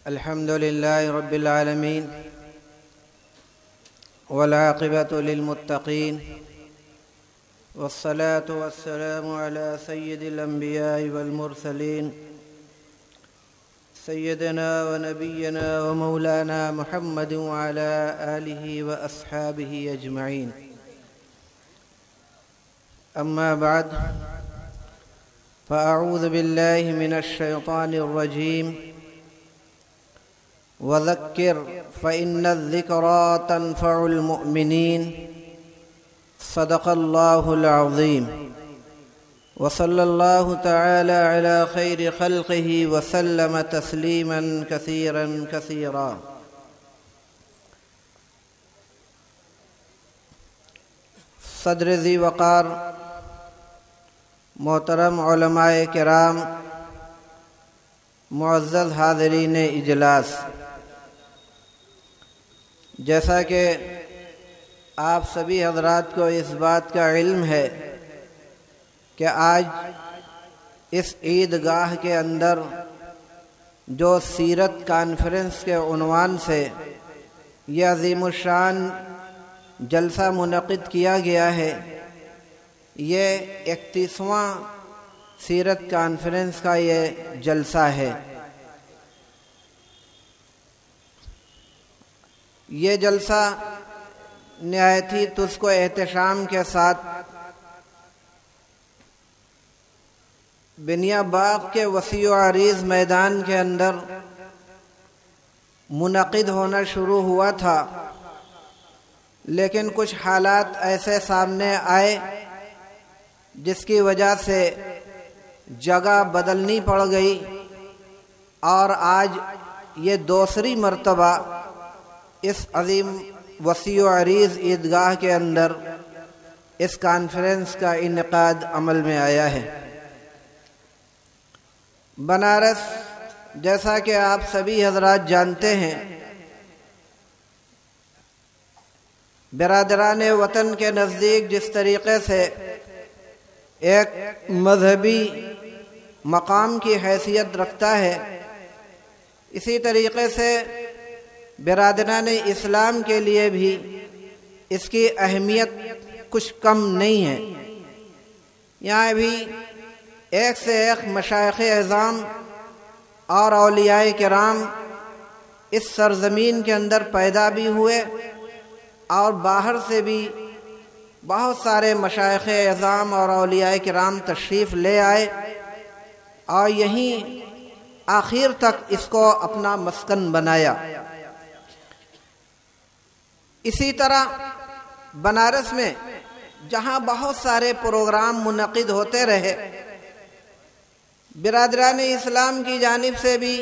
الحمد لله رب العالمين والعاقبة للمتقين والصلاة والسلام على سيد الأنبياء والمرسلين سيدنا ونبينا ومولانا محمد وعلى آله وأصحابه أجمعين. أما بعد، فأعوذ بالله من الشيطان الرجيم. وذكر فإن الذكرى تنفع المؤمنين. صدق الله العظيم. وصلى الله تعالى على خير خلقه وسلم تسليما كثيرا كثيرا. صدر ذی وقار محترم علماء کرام، معزز حاضرین اجلاس، جیسا کہ آپ سبھی حضرات کو اس بات کا علم ہے کہ آج اس عیدگاہ کے اندر جو سیرت کانفرنس کے عنوان سے یہ عظیم الشان جلسہ منعقد کیا گیا ہے، یہ 31واں سیرت کانفرنس کا یہ جلسہ ہے. یہ جلسہ نہایت ہی تجھ کو احتشام کے ساتھ بنیا باغ کے وسیع و عریض میدان کے اندر منعقد ہونا شروع ہوا تھا، لیکن کچھ حالات ایسے سامنے آئے جس کی وجہ سے جگہ بدلنی پڑ گئی، اور آج یہ دوسری مرتبہ اس عظیم وسیع و عریض عیدگاہ کے اندر اس کانفرنس کا انعقاد عمل میں آیا ہے. بنارس، جیسا کہ آپ سبھی حضرات جانتے ہیں، برادران وطن کے نزدیک جس طریقے سے ایک مذہبی مقام کی حیثیت رکھتا ہے، اسی طریقے سے برادران اسلام کے لیے بھی اس کی اہمیت کچھ کم نہیں ہے. یہاں بھی ایک سے ایک مشائخ اعظام اور اولیاء کرام اس سرزمین کے اندر پیدا بھی ہوئے، اور باہر سے بھی بہت سارے مشائخ اعظام اور اولیاء کرام تشریف لے آئے، اور یہیں آخر تک اس کو اپنا مسکن بنایا. اسی طرح بنارس میں جہاں بہت سارے پروگرام منعقد ہوتے رہے، برادران اسلام کی جانب سے بھی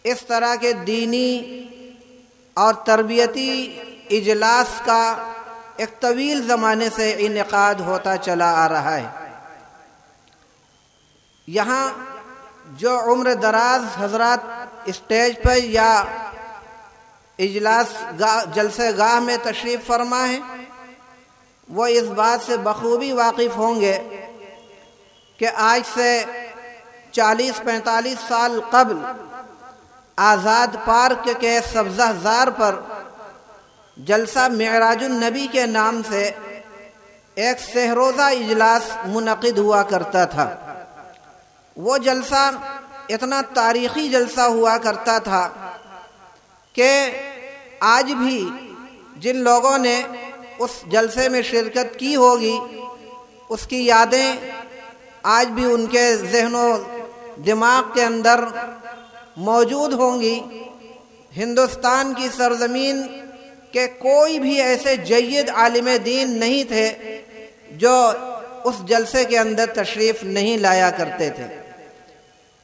اس طرح کے دینی اور تربیتی اجلاس کا ایک طویل زمانے سے انعقاد ہوتا چلا آ رہا ہے. یہاں جو عمر دراز حضرات اسٹیج پر یا اجلاس جلسے گاہ میں تشریف فرما ہیں، وہ اس بات سے بخوبی واقف ہوں گے کہ آج سے 40-45 سال قبل آزاد پارک کے سبزہ زار پر جلسہ معراج النبی کے نام سے ایک سحروزہ اجلاس منعقد ہوا کرتا تھا. وہ جلسہ اتنا تاریخی جلسہ ہوا کرتا تھا کہ آج بھی جن لوگوں نے اس جلسے میں شرکت کی ہوگی، اس کی یادیں آج بھی ان کے ذہن و دماغ کے اندر موجود ہوں گی. ہندوستان کی سرزمین کہ کوئی بھی ایسے جید عالم دین نہیں تھے جو اس جلسے کے اندر تشریف نہیں لایا کرتے تھے.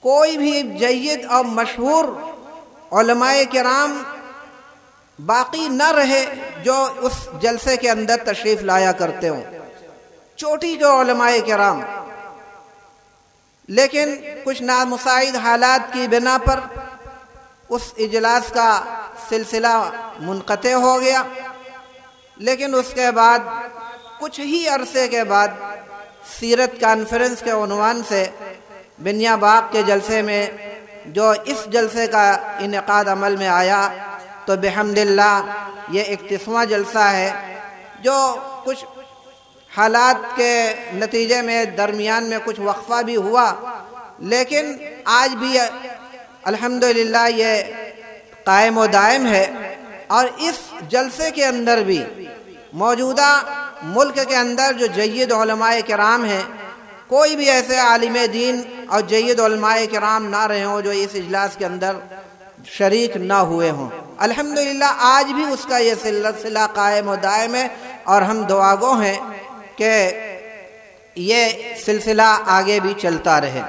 کوئی بھی جید اور مشہور علماء کرام باقی نہ رہے جو اس جلسے کے اندر تشریف لایا کرتے ہوں، چوٹی کے علماء کرام. لیکن کچھ نامساعد حالات کی بنا پر اس اجلاس کا سلسلہ منقطع ہو گیا. لیکن اس کے بعد کچھ ہی عرصے کے بعد سیرت کانفرنس کے عنوان سے بنیا باغ کے جلسے میں جو اس جلسے کا انعقاد عمل میں آیا، تو بحمداللہ یہ 31واں جلسہ ہے، جو کچھ حالات کے نتیجے میں درمیان میں کچھ وقفہ بھی ہوا، لیکن آج بھی الحمدللہ یہ قائم و دائم ہے۔ اور اس جلسے کے اندر بھی موجودہ ملک کے اندر جو جید علماء کرام ہیں، کوئی بھی ایسے عالم دین اور جید علماء کرام نہ رہے ہوں جو اس اجلاس کے اندر شریک نہ ہوئے ہوں۔ الحمدللہ آج بھی اس کا یہ سلسلہ قائم و دائم ہے، اور ہم دعاگو ہیں کہ یہ سلسلہ آگے بھی چلتا رہے۔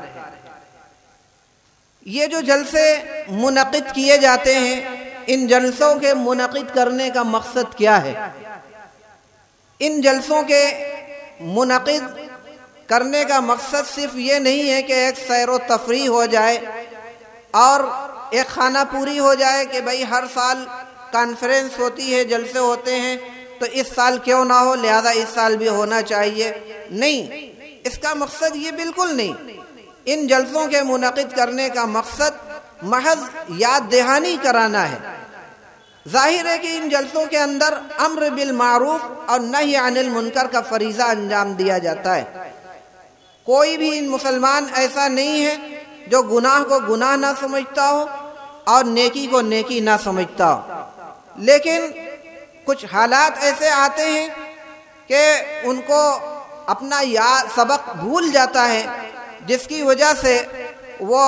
یہ جو جلسے منعقد کیے جاتے ہیں، ان جلسوں کے منعقد کرنے کا مقصد کیا ہے؟ ان جلسوں کے منعقد کرنے کا مقصد صرف یہ نہیں ہے کہ ایک سیر و تفریح ہو جائے اور ایک خانہ پوری ہو جائے کہ بھئی ہر سال کانفرنس ہوتی ہے، جلسے ہوتے ہیں، تو اس سال کیوں نہ ہو، لہذا اس سال بھی ہونا چاہیے۔ نہیں، اس کا مقصد یہ بالکل نہیں۔ ان جلسوں کے منعقد کرنے کا مقصد محض یاد دہانی کرانا ہے۔ ظاہر ہے کہ ان جلسوں کے اندر امر بالمعروف اور نہی عن المنکر کا فریضہ انجام دیا جاتا ہے۔ کوئی بھی مسلمان ایسا نہیں ہے جو گناہ کو گناہ نہ سمجھتا ہو اور نیکی کو نیکی نہ سمجھتا ہو، لیکن کچھ حالات ایسے آتے ہیں کہ ان کو اپنا سبق بھول جاتا ہے، جس کی وجہ سے وہ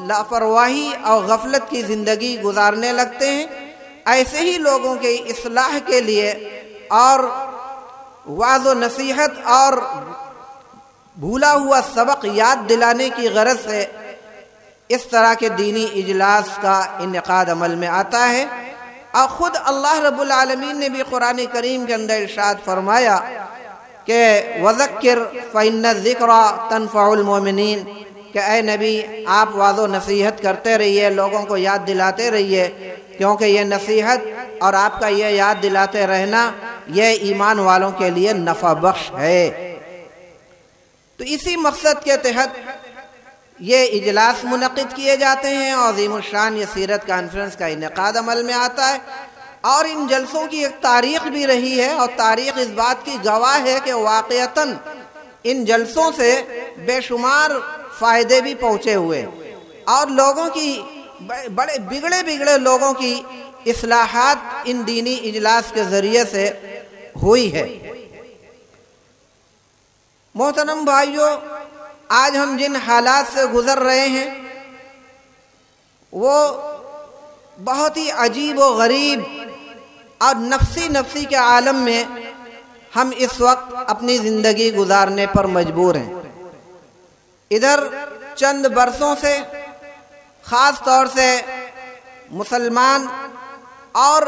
لاپرواہی اور غفلت کی زندگی گزارنے لگتے ہیں۔ ایسے ہی لوگوں کے اصلاح کے لیے اور وعظ و نصیحت اور بھولا ہوا سبق یاد دلانے کی غرض سے اس طرح کے دینی اجلاس کا انعقاد عمل میں آتا ہے۔ اور خود اللہ رب العالمین نے بھی قرآن کریم کے اندر ارشاد فرمایا کہ وَذَكِّرْ فَإِنَّ الذِّكْرَى تَنفَعُ الْمُؤْمِنِينَ، کہ اے نبی آپ وعظ و نصیحت کرتے رہیے، لوگوں کو یاد دلاتے رہیے، کیونکہ یہ نصیحت اور آپ کا یہ یاد دلاتے رہنا یہ ایمان والوں کے لیے نفع بخش ہے۔ تو اسی مقصد کے تحت یہ اجلاس منعقد کیے جاتے ہیں، عظیم الشان یہ سیرت کانفرنس کا انعقاد عمل میں آتا ہے۔ اور ان جلسوں کی ایک تاریخ بھی رہی ہے، اور تاریخ اس بات کی گواہ ہے کہ واقعتاً ان جلسوں سے بے شمار فائدے بھی پہنچے ہوئے، اور لوگوں کی بڑے بگڑے لوگوں کی اصلاحات ان دینی اجلاس کے ذریعے سے ہوئی ہے۔ محترم بھائیو، آج ہم جن حالات سے گزر رہے ہیں وہ بہت ہی عجیب و غریب اور نفسی کے عالم میں ہم اس وقت اپنی زندگی گزارنے پر مجبور ہیں۔ ادھر چند برسوں سے خاص طور سے مسلمان اور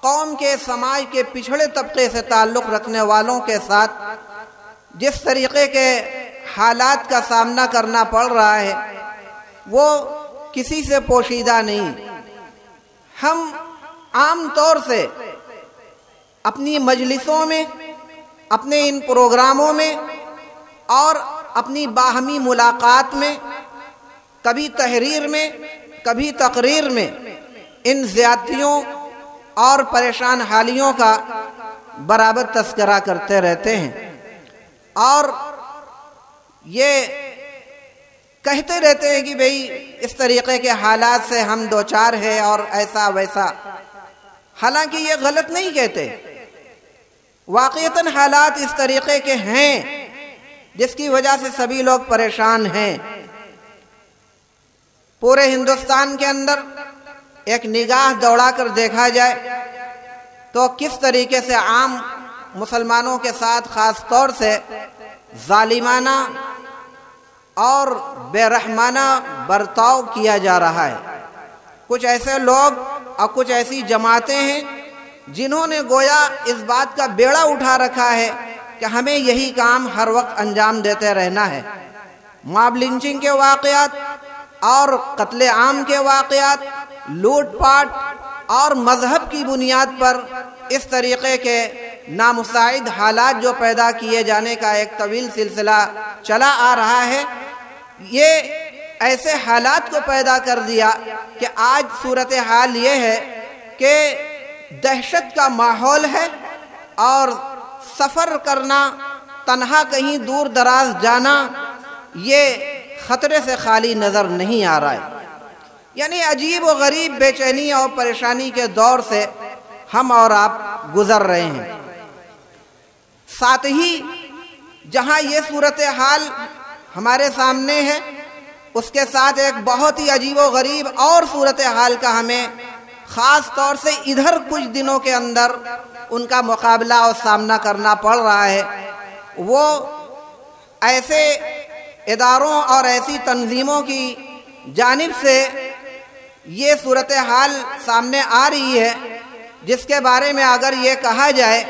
قوم کے سماج کے پچھڑے طبقے سے تعلق رکھنے والوں کے ساتھ جس طریقے کے حالات کا سامنا کرنا پڑ رہا ہے وہ کسی سے پوشیدہ نہیں۔ ہم عام طور سے اپنی مجلسوں میں، اپنے ان پروگراموں میں اور اپنی باہمی ملاقات میں، کبھی تحریر میں کبھی تقریر میں، ان زیادتیوں اور پریشان حالیوں کا برابر تذکرہ کرتے رہتے ہیں، اور یہ کہتے رہتے ہیں کہ بھئی اس طریقے کے حالات سے ہم دوچار ہیں اور ایسا ویسا۔ حالانکہ یہ غلط نہیں کہتے، واقعتاً حالات اس طریقے کے ہیں جس کی وجہ سے سبھی لوگ پریشان ہیں۔ پورے ہندوستان کے اندر ایک نگاہ دوڑا کر دیکھا جائے تو کس طریقے سے عام مسلمانوں کے ساتھ خاص طور سے ظالمانہ اور بے رحمانہ برتاؤ کیا جا رہا ہے۔ کچھ ایسے لوگ اور کچھ ایسی جماعتیں ہیں جنہوں نے گویا اس بات کا بیڑا اٹھا رکھا ہے کہ ہمیں یہی کام ہر وقت انجام دیتے رہنا ہے۔ ماب لنچنگ کے واقعات اور قتل عام کے واقعات، لوٹ پاٹ اور مذہب کی بنیاد پر اس طریقے کے نامساعد حالات جو پیدا کیے جانے کا ایک طویل سلسلہ چلا آ رہا ہے، یہ ایسے حالات کو پیدا کر دیا کہ آج صورتحال یہ ہے کہ دہشت کا ماحول ہے اور سفر کرنا، تنہا کہیں دور دراز جانا، یہ خطرے سے خالی نظر نہیں آ رہا ہے۔ یعنی عجیب و غریب بے چینی اور پریشانی کے دور سے ہم اور آپ گزر رہے ہیں۔ ساتھ ہی جہاں یہ صورتحال ہمارے سامنے ہے، اس کے ساتھ ایک بہت ہی عجیب و غریب اور صورتحال کا ہمیں خاص طور سے ادھر کچھ دنوں کے اندر ان کا مقابلہ اور سامنا کرنا پڑ رہا ہے۔ وہ ایسے اداروں اور ایسی تنظیموں کی جانب سے یہ صورتحال سامنے آ رہی ہے جس کے بارے میں اگر یہ کہا جائے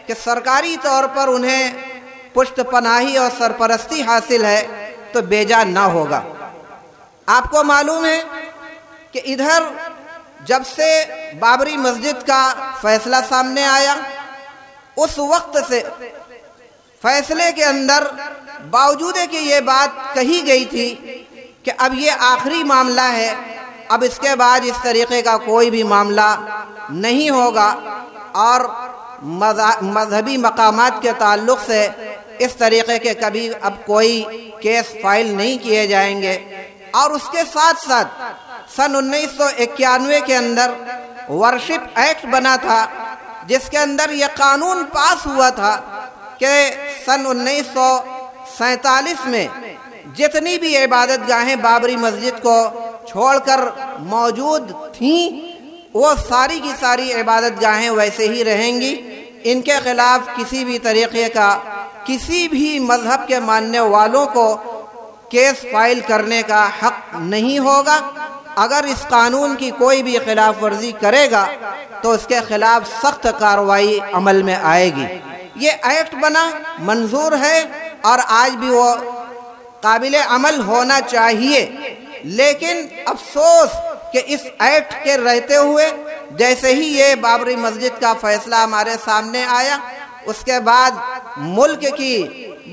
کہ سرکاری طور پر انہیں پشت پناہی اور سرپرستی حاصل ہے تو بیجا نہ ہوگا۔ آپ کو معلوم ہے کہ ادھر جب سے بابری مسجد کا فیصلہ سامنے آیا، اس وقت سے فیصلے کے اندر باوجود کہ یہ بات کہی گئی تھی کہ اب یہ آخری معاملہ ہے، اب اس کے بعد اس طریقے کا کوئی بھی معاملہ نہیں ہوگا اور مذہبی مقامات کے تعلق سے اس طریقے کے کبھی اب کوئی کیس فائل نہیں کیے جائیں گے، اور اس کے ساتھ ساتھ سن 1991 کے اندر ورشپ ایکٹ بنا تھا جس کے اندر یہ قانون پاس ہوا تھا کہ سن 1947 میں جتنی بھی عبادت گاہیں بابری مسجد کو چھوڑ کر موجود تھیں وہ ساری کی ساری عبادت گاہیں ویسے ہی رہیں گی، ان کے خلاف کسی بھی طریقے کا کسی بھی مذہب کے ماننے والوں کو کیس فائل کرنے کا حق نہیں ہوگا۔ اگر اس قانون کی کوئی بھی خلاف ورزی کرے گا تو اس کے خلاف سخت کارروائی عمل میں آئے گی۔ یہ ایکٹ بنا، منظور ہے اور آج بھی وہ قابل عمل ہونا چاہیے، لیکن افسوس کہ اس ایکٹ کے رہتے ہوئے جیسے ہی یہ بابری مسجد کا فیصلہ ہمارے سامنے آیا، اس کے بعد ملک کی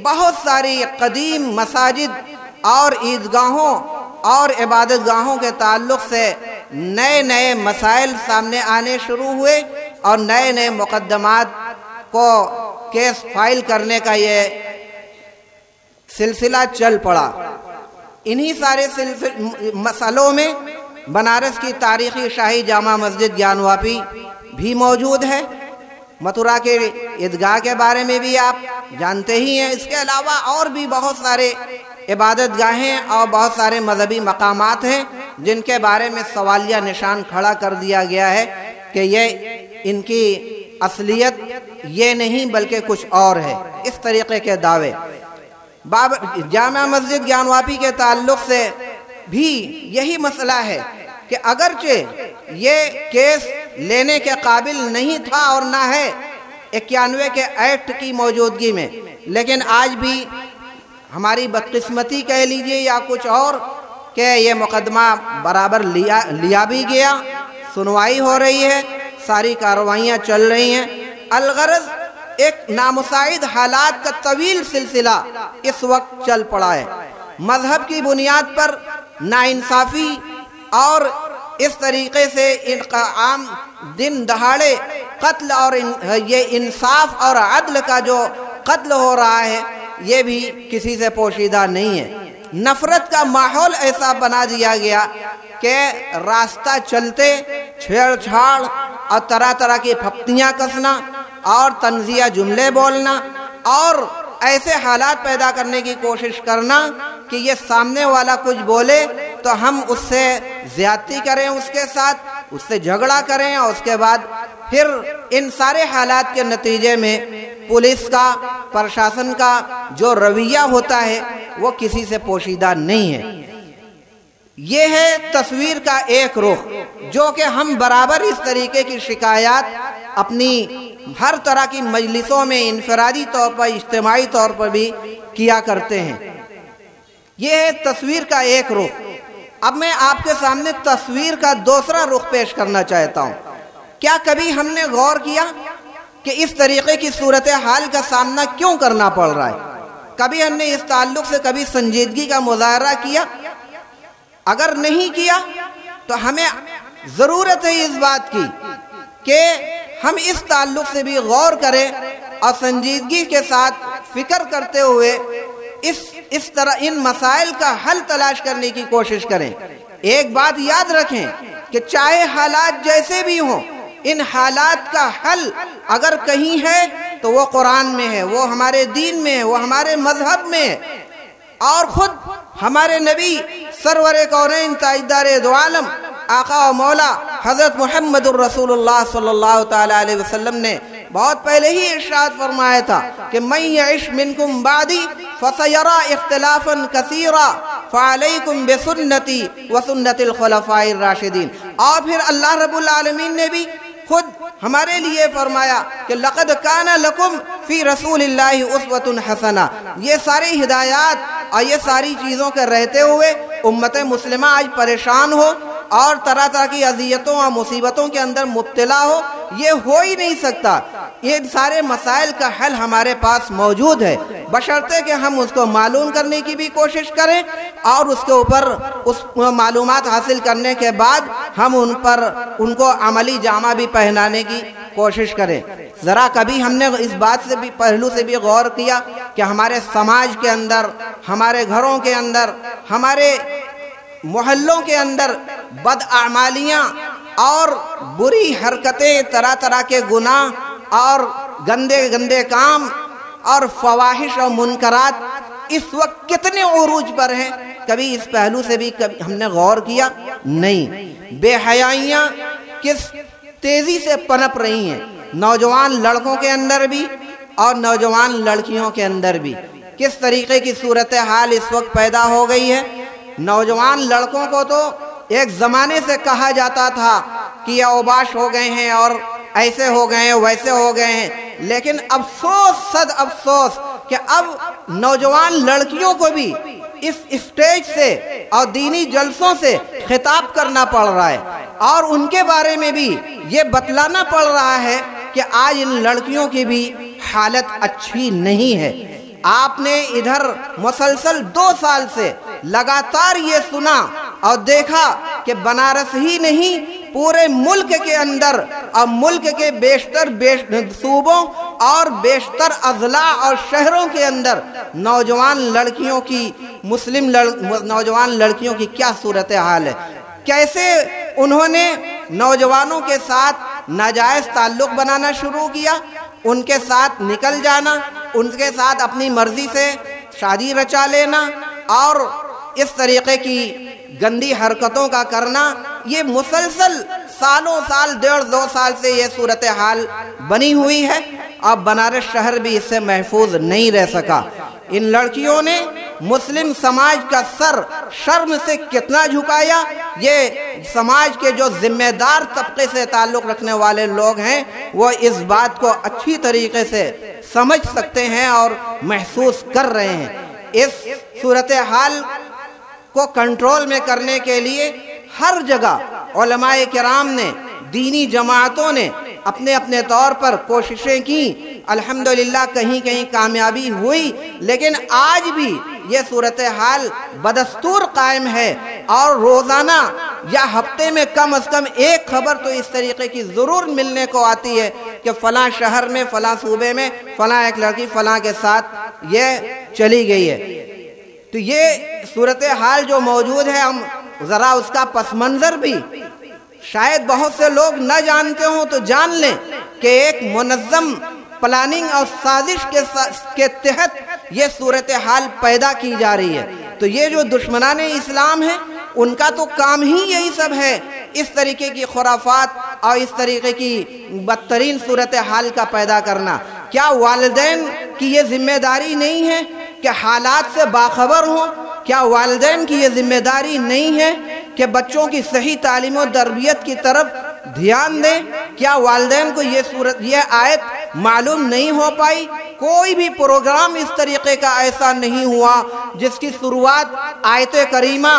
بہت ساری قدیم مساجد اور عیدگاہوں اور عبادت گاہوں کے تعلق سے نئے نئے مسائل سامنے آنے شروع ہوئے اور نئے نئے مقدمات کو کیس فائل کرنے کا یہ سلسلہ چل پڑا۔ انہی سارے مسئلوں میں بنارس کی تاریخی شاہی جامع مسجد گیانواپی بھی موجود ہے۔ متھرا کے عیدگاہ کے بارے میں بھی آپ جانتے ہی ہیں۔ اس کے علاوہ اور بھی بہت سارے عبادت گاہیں اور بہت سارے مذہبی مقامات ہیں جن کے بارے میں سوالیہ نشان کھڑا کر دیا گیا ہے کہ یہ ان کی اصلیت یہ نہیں بلکہ کچھ اور ہے، اس طریقے کے دعوے۔ جامع مسجد گیانواپی کے تعلق سے بھی یہی مسئلہ ہے کہ اگرچہ یہ کیس لینے کے قابل نہیں تھا اور نہ ہے 91 کے ایکٹ کی موجودگی میں، لیکن آج بھی ہماری بدقسمتی کہہ لیجئے یا کچھ اور کہ یہ مقدمہ برابر لیا بھی گیا، سنوائی ہو رہی ہے، ساری کارروائیاں چل رہی ہیں۔ الغرض ایک نامساعد حالات کا طویل سلسلہ اس وقت چل پڑا ہے۔ مذہب کی بنیاد پر ناانصافی اور اس طریقے سے عام دن دہاڑے قتل اور یہ انصاف اور عدل کا جو قتل ہو رہا ہے یہ بھی کسی سے پوشیدہ نہیں ہے۔ نفرت کا ماحول ایسا بنا دیا گیا کہ راستہ چلتے چھیڑ چھاڑ اور طرح طرح کی پھپتیاں کسنا اور طنزیہ جملے بولنا اور ایسے حالات پیدا کرنے کی کوشش کرنا کہ یہ سامنے والا کچھ بولے تو ہم اس سے زیادتی کریں، اس کے ساتھ اس سے جھگڑا کریں، اور اس کے بعد پھر ان سارے حالات کے نتیجے میں پولیس کا، پرشاسن کا جو رویہ ہوتا ہے وہ کسی سے پوشیدہ نہیں ہے۔ یہ ہے تصویر کا ایک رخ جو کہ ہم برابر اس طریقے کی شکایات اپنی ہر طرح کی مجلسوں میں انفرادی طور پر، اجتماعی طور پر بھی کیا کرتے ہیں۔ یہ ہے تصویر کا ایک رخ۔ اب میں آپ کے سامنے تصویر کا دوسرا رخ پیش کرنا چاہتا ہوں۔ کیا کبھی ہم نے غور کیا کہ اس طریقے کی صورتحال کا سامنا کیوں کرنا پڑ رہا ہے؟ کبھی ہم نے اس تعلق سے کبھی سنجیدگی کا مظاہرہ کیا؟ اگر نہیں کیا تو ہمیں ضرورت ہے اس بات کی کہ ہم اس تعلق سے بھی غور کریں اور سنجیدگی کے ساتھ فکر کرتے ہوئے اس طرح ان مسائل کا حل تلاش کرنے کی کوشش کریں۔ ایک بات یاد رکھیں کہ چاہے حالات جیسے بھی ہوں، ان حالات کا حل اگر کہیں ہے تو وہ قرآن میں ہے، وہ ہمارے دین میں ہے، وہ ہمارے مذہب میں ہے۔ اور خود ہمارے نبی سرور کونین تاجدار دو عالم آقا و مولا حضرت محمد الرسول اللہ صلی اللہ تعالی علیہ وسلم نے بہت پہلے ہی ارشاد فرمایا تھا کہ من یعش منکم بعدی فسیرى اختلافا کثیرا فعلیکم بسنتی وسنت الخلفاء الراشدین۔ اور پھر اللہ رب العالمین نے بھی خود ہمارے لیے فرمایا کہ لقد کان لکم فی رسول اللہ اسوۃ حسنہ۔ یہ ساری ہدایات اور یہ ساری چیزوں کے رہتے ہوئے امت مسلمہ آج پریشان ہو اور طرح طرح کی اذیتوں اور مصیبتوں کے اندر مبتلا ہو، یہ ہو ہی نہیں سکتا۔ یہ سارے مسائل کا حل ہمارے پاس موجود ہے، بشرطے کہ ہم اس کو معلوم کرنے کی بھی کوشش کریں اور اس کے اوپر اس معلومات حاصل کرنے کے بعد ہم ان کو عملی جامہ بھی پہنانے کی کوشش کریں۔ ذرا کبھی ہم نے اس بات سے بھی پہلو سے بھی غور کیا کہ ہمارے سماج کے اندر، ہمارے گھروں کے اندر، ہمارے محلوں کے اندر بداعمالیاں اور بری حرکتیں، طرح طرح کے گناہ اور گندے گندے کام اور فواحش اور منکرات اس وقت کتنے عروج پر ہیں؟ کبھی اس پہلو سے بھی ہم نے غور کیا نہیں۔ بے حیائیاں کس تیزی سے پنپ رہی ہیں، نوجوان لڑکوں کے اندر بھی اور نوجوان لڑکیوں کے اندر بھی کس طریقے کی صورتحال اس وقت پیدا ہو گئی ہے۔ نوجوان لڑکوں کو تو ایک زمانے سے کہا جاتا تھا کہ یہ اوباش ہو گئے ہیں اور ایسے ہو گئے ہیں، ویسے ہو گئے ہیں، لیکن افسوس صد افسوس کہ اب نوجوان لڑکیوں کو بھی اس اسٹیج سے اور دینی جلسوں سے خطاب کرنا پڑ رہا ہے اور ان کے بارے میں بھی یہ بتلانا پڑ رہا ہے کہ آج ان لڑکیوں کی بھی حالت اچھی نہیں ہے۔ آپ نے ادھر مسلسل 2 سال سے لگاتار یہ سنا اور دیکھا کہ بنارس ہی نہیں پورے ملک کے اندر اور ملک کے بیشتر صوبوں اور بیشتر اضلاع اور شہروں کے اندر نوجوان لڑکیوں کی نوجوان لڑکیوں کی کیا صورتحال ہے، کیسے انہوں نے نوجوانوں کے ساتھ ناجائز تعلق بنانا شروع کیا، ان کے ساتھ نکل جانا، ان کے ساتھ اپنی مرضی سے شادی رچا لینا اور اس طریقے کی گندی حرکتوں کا کرنا، یہ مسلسل سالوں سال 1.5-2 سال سے یہ صورتحال بنی ہوئی ہے اور بنارس شہر بھی اس سے محفوظ نہیں رہ سکا۔ ان لڑکیوں نے مسلم سماج کا سر شرم سے کتنا جھکایا، یہ سماج کے جو ذمہ دار طبقے سے تعلق رکھنے والے لوگ ہیں وہ اس بات کو اچھی طریقے سے سمجھ سکتے ہیں اور محسوس کر رہے ہیں۔ اس صورتحال کو کنٹرول میں کرنے کے لیے ہر جگہ علماء کرام نے، دینی جماعتوں نے اپنے اپنے طور پر کوششیں کی، الحمدللہ کہیں کہیں کامیابی ہوئی، لیکن آج بھی یہ صورتحال بدستور قائم ہے اور روزانہ یا ہفتے میں کم از کم ایک خبر تو اس طریقے کی ضرور ملنے کو آتی ہے کہ فلاں شہر میں، فلاں صوبے میں فلاں ایک لڑکی فلاں کے ساتھ یہ چلی گئی ہے۔ تو یہ صورتحال جو موجود ہے، ہم ذرا اس کا پس منظر بھی شاید بہت سے لوگ نہ جانتے ہوں تو جان لیں کہ ایک منظم پلاننگ اور سازش کے تحت یہ صورتحال پیدا کی جا رہی ہے۔ تو یہ جو دشمنان اسلام ہیں ان کا تو کام ہی یہی سب ہے، اس طریقے کی خرافات اور اس طریقے کی بدترین صورتحال کا پیدا کرنا۔ کیا والدین کی یہ ذمہ داری نہیں ہے کہ حالات سے باخبر ہوں؟ کیا والدین کی یہ ذمہ داری نہیں ہے کہ بچوں کی صحیح تعلیم و تربیت کی طرف دھیان دیں؟ کیا والدین کو یہ آیت معلوم نہیں ہو پائی؟ کوئی بھی پروگرام اس طریقے کا ایسا نہیں ہوا جس کی شروعات آیت کریمہ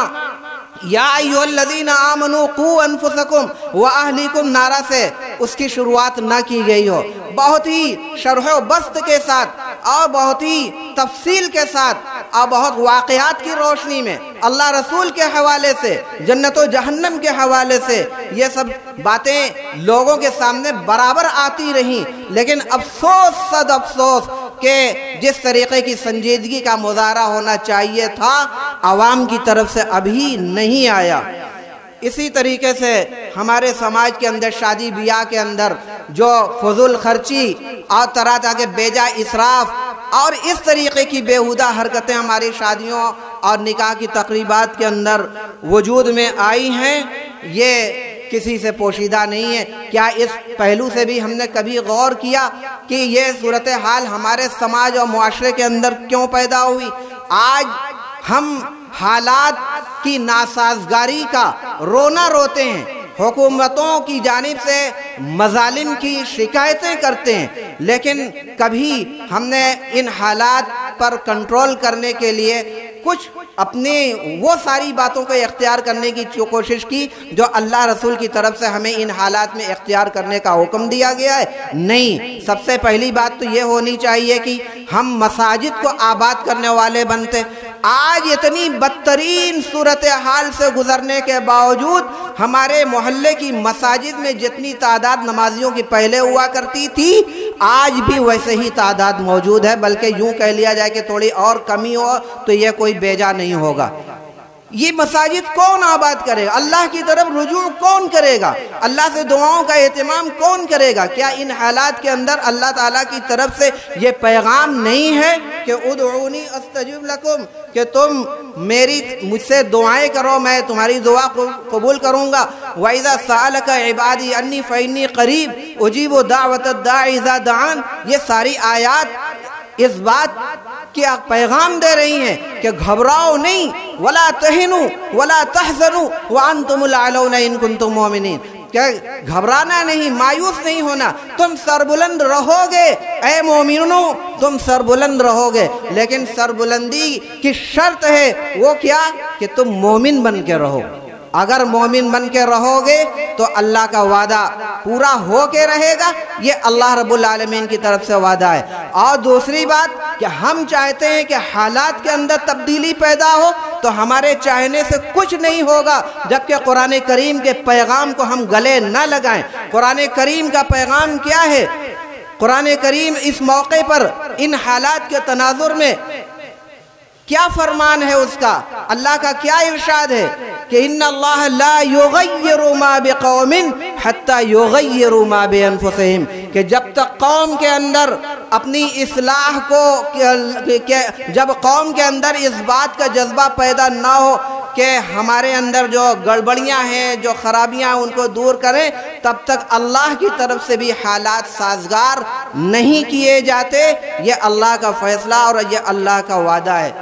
یا ایھا الذین آمنوا قوا انفسکم واہلیکم نعرہ سے اس کی شروعات نہ کی گئی ہو۔ بہت ہی شرح و بسط کے ساتھ اور بہت ہی تفصیل کے ساتھ اور بہت واقعات کی روشنی میں، اللہ رسول کے حوالے سے، جنت و جہنم کے حوالے سے یہ سب باتیں لوگوں کے سامنے برابر آتی رہیں، لیکن افسوس صد افسوس کہ جس طریقے کی سنجیدگی کا مظاہرہ ہونا چاہیے تھا عوام کی طرف سے ابھی نہیں آیا۔ اسی طریقے سے ہمارے سماج کے اندر شادی بیاہ کے اندر جو فضول خرچی اور طرح طرح کے بیجا اسراف اور اس طریقے کی بیہودہ حرکتیں ہماری شادیوں اور نکاح کی تقریبات کے اندر وجود میں آئی ہیں، یہ کسی سے پوشیدہ نہیں ہے۔ کیا اس پہلو سے بھی ہم نے کبھی غور کیا کہ یہ صورتحال ہمارے سماج اور معاشرے کے اندر کیوں پیدا ہوئی؟ آج ہم حالات کی ناسازگاری کا رونا روتے ہیں، حکومتوں کی جانب سے مظالم کی شکایتیں کرتے ہیں، لیکن کبھی ہم نے ان حالات پر کنٹرول کرنے کے لیے کچھ اپنے وہ ساری باتوں کو اختیار کرنے کی کوشش کی جو اللہ رسول کی طرف سے ہمیں ان حالات میں اختیار کرنے کا حکم دیا گیا ہے؟ نہیں۔ سب سے پہلی بات تو یہ ہونی چاہیے کہ ہم مساجد کو آباد کرنے والے بنتے۔ آج اتنی بدترین صورتحال سے گزرنے کے باوجود ہمارے محلے کی مساجد میں جتنی تعداد نمازیوں کی پہلے ہوا کرتی تھی آج بھی ویسے ہی تعداد موجود ہے، بلکہ یوں کہہ لیا جائے کہ تھوڑی اور کمی ہو تو یہ کوئی بیجا نہیں ہوگا۔ یہ مساجد کون آباد کرے گا؟ اللہ کی طرف رجوع کون کرے گا؟ اللہ سے دعاؤں کا اہتمام کون کرے گا؟ کیا ان حالات کے اندر اللہ تعالیٰ کی طرف سے یہ پیغام نہیں ہے کہ ادعونی استجب لکم، کہ تم مجھ سے دعائیں کرو، میں تمہاری دعا قبول کروں گا۔ وَإِذَا سَأَلَكَ عِبَادِي عَنِّي فَإِنِّي قَرِيبٌ أُجِيبُ دَعْوَةَ الدَّاعِ إِذَا دَعَانِ، یہ ساری آیات اس بات کیا پیغام دے رہی ہیں کہ گھبراؤ نہیں، وَلَا تَهِنُوا وَلَا تَحْزَنُوا وَأَنْتُمُ الْأَعْلَوْنَ إِن كُنتُم مُؤْمِنِينَ، کہ گھبرانا نہیں، مایوس نہیں ہونا، تم سربلند رہو گے، اے مومنوں تم سربلند رہو گے، لیکن سربلندی کی شرط ہے وہ کیا کہ تم مومن بن کے رہو۔ اگر مومن بن کے رہو گے تو اللہ کا وعدہ پورا ہو کے رہے گا، یہ اللہ رب العالمین کی طرف سے وعدہ ہے۔ اور دوسری بات کہ ہم چاہتے ہیں کہ حالات کے اندر تبدیلی پیدا ہو تو ہمارے چاہنے سے کچھ نہیں ہوگا جبکہ قرآن کریم کے پیغام کو ہم گلے نہ لگائیں۔ قرآن کریم کا پیغام کیا ہے؟ قرآن کریم اس موقع پر ان حالات کے تناظر میں کیا فرمان ہے اس کا؟ اللہ کا کیا ارشاد ہے کہ ان اللہ لا یغیر ما بقوم حتی یغیروا ما بانفسہم، کہ جب تک قوم کے اندر اپنی اصلاح کو، جب قوم کے اندر اس بات کا جذبہ پیدا نہ ہو کہ ہمارے اندر جو گڑبڑیاں ہیں، جو خرابیاں ان کو دور کریں، تب تک اللہ کی طرف سے بھی حالات سازگار نہیں کیے جاتے۔ یہ اللہ کا فیصلہ اور یہ اللہ کا وعدہ ہے۔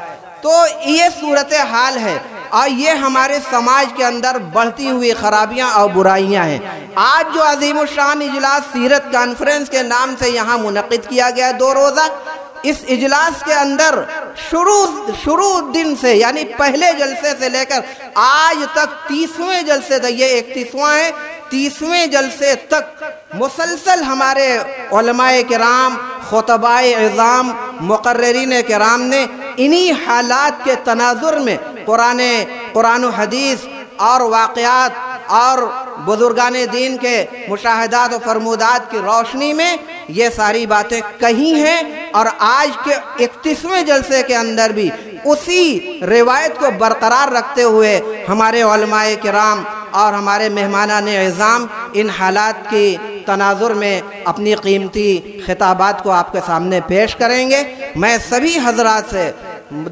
تو یہ صورتحال ہے اور یہ ہمارے سماج کے اندر بڑھتی ہوئی خرابیاں اور برائیاں ہیں۔ آج جو عظیم الشان اجلاس سیرت کانفرنس کے نام سے یہاں منعقد کیا گیا 2 روزہ، اس اجلاس کے اندر شروع دن سے یعنی پہلے جلسے سے لے کر آج تک 30ویں جلسے تک، یہ 31واں ہے، 30ویں جلسے تک مسلسل ہمارے علماء کرام، خطباء عظام، مقررین کرام نے انہی حالات کے تناظر میں قرآن و حدیث اور واقعات اور بزرگان دین کے مشاہدات و فرمودات کی روشنی میں یہ ساری باتیں کہی ہیں، اور آج کے 31ویں جلسے کے اندر بھی اسی روایت کو برقرار رکھتے ہوئے ہمارے علماء کرام اور ہمارے مہمانان اعظام ان حالات کی تناظر میں اپنی قیمتی خطابات کو آپ کے سامنے پیش کریں گے۔ میں سبھی حضرات سے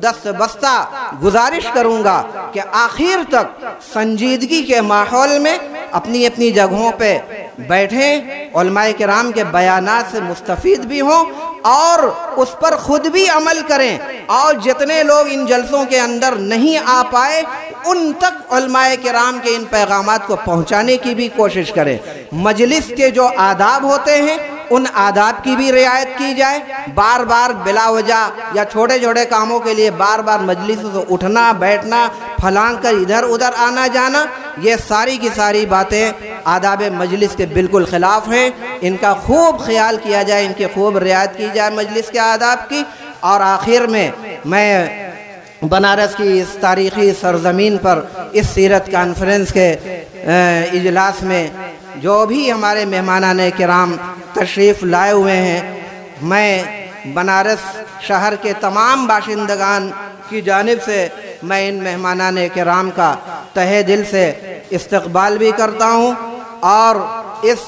دست بستہ گزارش کروں گا کہ آخر تک سنجیدگی کے ماحول میں اپنی اپنی جگہوں پہ بیٹھیں، علماء کرام کے بیانات سے مستفید بھی ہوں اور اس پر خود بھی عمل کریں، اور جتنے لوگ ان جلسوں کے اندر نہیں آ پائے ان تک علماء کرام کے ان پیغامات کو پہنچانے کی بھی کوشش کریں۔ مجلس کے جو آداب ہوتے ہیں ان آداب کی بھی رعایت کی جائے۔ بار بار بلا وجہ یا چھوٹے چھوٹے کاموں کے لیے بار بار مجلس سے اٹھنا بیٹھنا، پھلانگ کر ادھر ادھر آنا جانا، یہ ساری کی ساری باتیں آداب مجلس کے بالکل خلاف ہیں۔ ان کا خوب خیال کیا جائے، ان کی خوب رعایت کی جائے مجلس کے آداب کی۔ اور آخر میں بنارس کی اس تاریخی سرزمین پر اس سیرت کانفرنس کے اجلاس میں جو بھی ہمارے مہمانان کرام تشریف لائے ہوئے ہیں، میں بنارس شہر کے تمام باشندگان کی جانب سے میں ان مہمانان کرام کا تہہ دل سے استقبال بھی کرتا ہوں، اور اس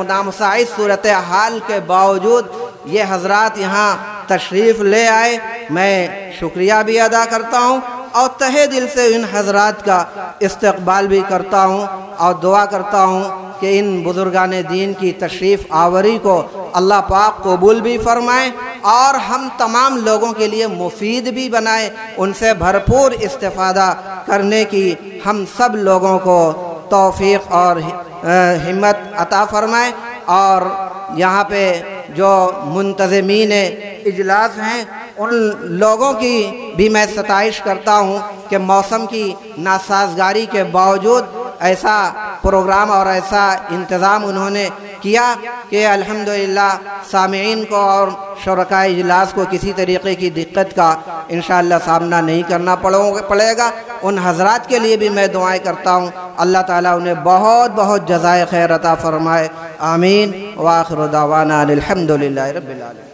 نامساعد صورتحال کے باوجود یہ حضرات یہاں تشریف لے آئے، میں شکریہ بھی ادا کرتا ہوں اور تہہ دل سے ان حضرات کا استقبال بھی کرتا ہوں اور دعا کرتا ہوں کہ ان بزرگان دین کی تشریف آوری کو اللہ پاک قبول بھی فرمائے اور ہم تمام لوگوں کے لیے مفید بھی بنائے، ان سے بھرپور استفادہ کرنے کی ہم سب لوگوں کو توفیق اور ہمت عطا فرمائے۔ اور یہاں پہ جو منتظمین اجلاس ہیں ان لوگوں کی بھی میں ستائش کرتا ہوں کہ موسم کی ناسازگاری کے باوجود ایسا پروگرام اور ایسا انتظام انہوں نے کیا کہ الحمدللہ سامعین کو اور شرکاء اجلاس کو کسی طریقے کی دقت کا انشاءاللہ سامنا نہیں کرنا پڑے گا۔ ان حضرات کے لیے بھی میں دعائیں کرتا ہوں، اللہ تعالیٰ انہیں بہت بہت جزائے خیر عطا فرمائے، آمین۔ وآخر دعوانا الحمدللہ رب العالمین۔